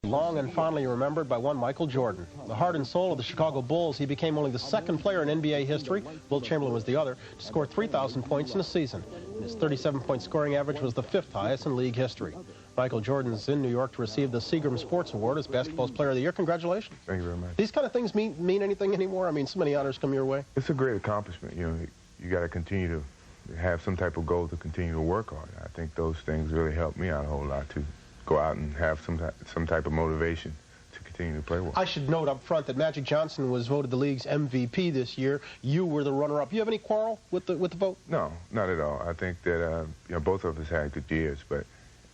Long and fondly remembered by one Michael Jordan. The heart and soul of the Chicago Bulls, he became only the second player in NBA history, Wilt Chamberlain was the other, to score 3,000 points in a season. And his 37-point scoring average was the 5th highest in league history. Michael Jordan's in New York to receive the Seagram Sports Award as Basketball's Player of the Year. Congratulations. Thank you very much. These kind of things mean anything anymore? I mean, so many honors come your way. It's a great accomplishment. You know, you got to continue to have some type of goal to continue to work on. I think those things really helped me out a whole lot to go out and have some type of motivation to continue to play well. I should note up front that Magic Johnson was voted the league's MVP this year. You were the runner-up. You have any quarrel with the vote? No, not at all. I think that you know, both of us had good years, but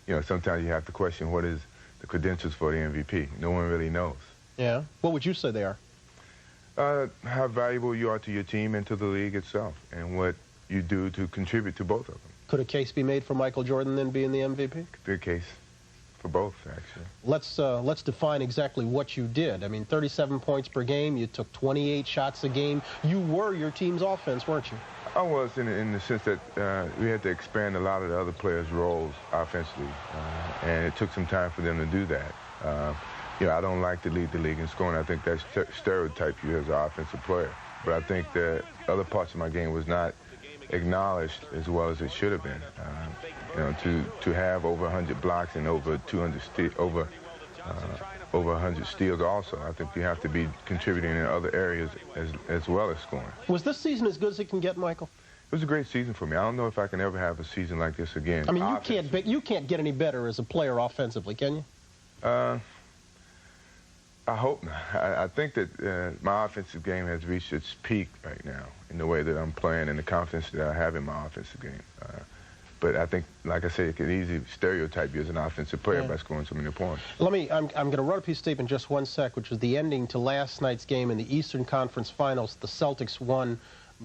you know, sometimes you have to question what is the credentials for the MVP. No one really knows. Yeah. What would you say they are? How valuable you are to your team and to the league itself, and what you do to contribute to both of them. Could a case be made for Michael Jordan then being the MVP? Could be a case for both, actually. Let's define exactly what you did. I mean, 37 points per game. You took 28 shots a game. You were your team's offense, weren't you? I was in the sense that we had to expand a lot of the other players' roles offensively, and it took some time for them to do that. You know, I don't like to lead the league in scoring. I think that stereotypes you as an offensive player. But I think that other parts of my game was not acknowledged as well as it should have been. You know, to have over 100 blocks and over 200 over 100 steals also. I think you have to be contributing in other areas as well as scoring. Was this season as good as it can get, Michael? It was a great season for me. I don't know if I can ever have a season like this again. I mean, you can't get any better as a player offensively, can you? I hope not. I think that my offensive game has reached its peak right now in the way that I'm playing and the confidence that I have in my offensive game. But I think, like I said, it could easily stereotype you as an offensive player by scoring so many points. I'm going to run a piece of tape in just one sec, which was the ending to last night's game in the Eastern Conference Finals. The Celtics won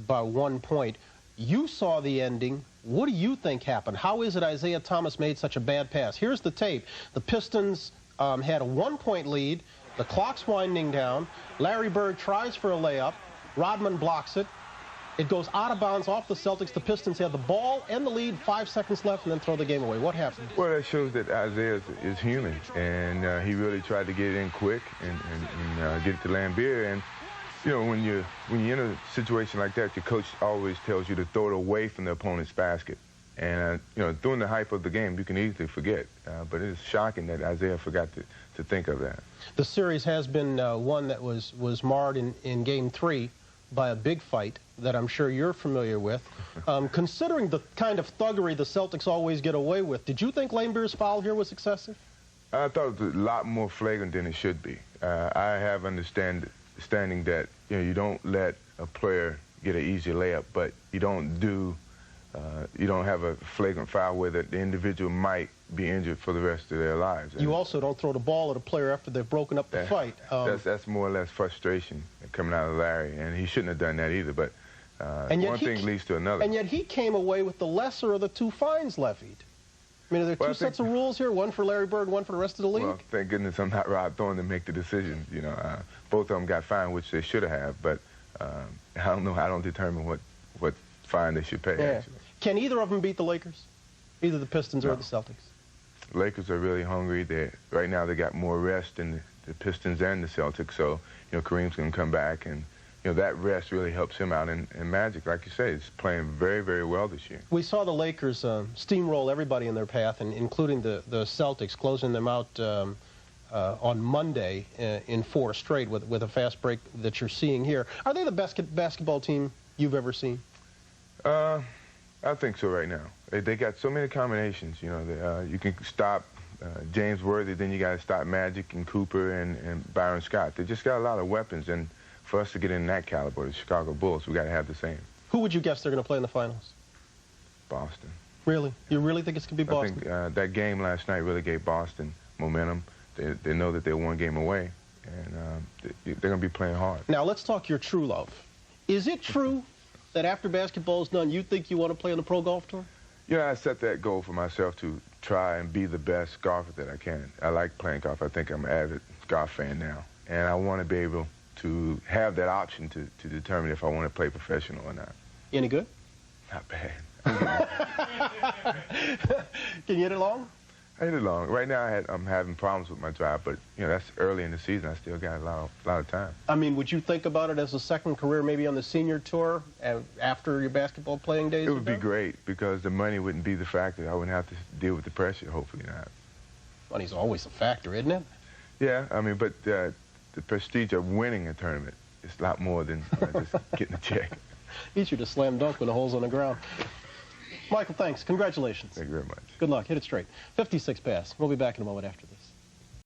by 1 point. You saw the ending. What do you think happened? How is it Isaiah Thomas made such a bad pass? Here's the tape. The Pistons had a 1-point lead. The clock's winding down. Larry Bird tries for a layup. Rodman blocks it. It goes out of bounds off the Celtics. The Pistons have the ball and the lead, 5 seconds left, and then throw the game away. What happened? Well, that shows that Isaiah is human, and he really tried to get it in quick and get it to Lambeer. And you know, when you're in a situation like that, your coach always tells you to throw it away from the opponent's basket. And you know, during the hype of the game, you can easily forget. But it's shocking that Isaiah forgot to think of that. The series has been one that was marred in Game 3 by a big fight that I'm sure you're familiar with. Considering the kind of thuggery the Celtics always get away with, did you think Lambeer's foul here was excessive? I thought it was a lot more flagrant than it should be. I have understanding that you don't let a player get an easy layup, but you don't have a flagrant foul where the individual might be injured for the rest of their lives. You also don't throw the ball at a player after they've broken up the fight. That's more or less frustration coming out of Larry, and he shouldn't have done that either. But one thing leads to another. And yet he came away with the lesser of the 2 fines levied. I mean, are there two sets of rules here, one for Larry Bird, one for the rest of the league? Well, thank goodness I'm not Rod Thorne to make the decision. You know, both of them got fined, which they should have, but I don't know. I don't determine what fine they should pay, actually. Can either of them beat the Lakers? Either the Pistons or the Celtics? The Lakers are really hungry. Right now they got more rest than the Pistons and the Celtics, so you know, Kareem's going to come back, and you know, that rest really helps him out. And Magic, like you say, is playing very, very well this year. We saw the Lakers steamroll everybody in their path, and including the Celtics, closing them out on Monday in 4 straight with a fast break that you're seeing here. Are they the best basketball team you've ever seen? I think so right now. They got so many combinations. You know, you can stop James Worthy, then you got to stop Magic and Cooper and Byron Scott. They just got a lot of weapons, and for us to get in that caliber, the Chicago Bulls, we got to have the same. Who would you guess they're going to play in the finals? Boston. Really? You really think it's going to be Boston? I think that game last night really gave Boston momentum. They know that they're 1 game away, and they're going to be playing hard. Now let's talk your true love. Is it true that after basketball's done, you think you want to play on the Pro Golf Tour? Yeah, I set that goal for myself to try and be the best golfer that I can. I like playing golf. I think I'm an avid golf fan now. And I want to be able to have that option to determine if I want to play professional or not. Any good? Not bad. Can you hit it long? I hit it long. Right now, I'm having problems with my drive, but that's early in the season. I still got a lot of time. I mean, would you think about it as a second career, maybe on the senior tour after your basketball playing days? It would be great because the money wouldn't be the factor. I wouldn't have to deal with the pressure. Hopefully not. Money's always a factor, isn't it? Yeah, I mean, but the prestige of winning a tournament is a lot more than just getting a check. Easier to slam dunk when the hole's on the ground. Michael, thanks. Congratulations. Thank you very much. Good luck. Hit it straight. 56 pass. We'll be back in a moment after this.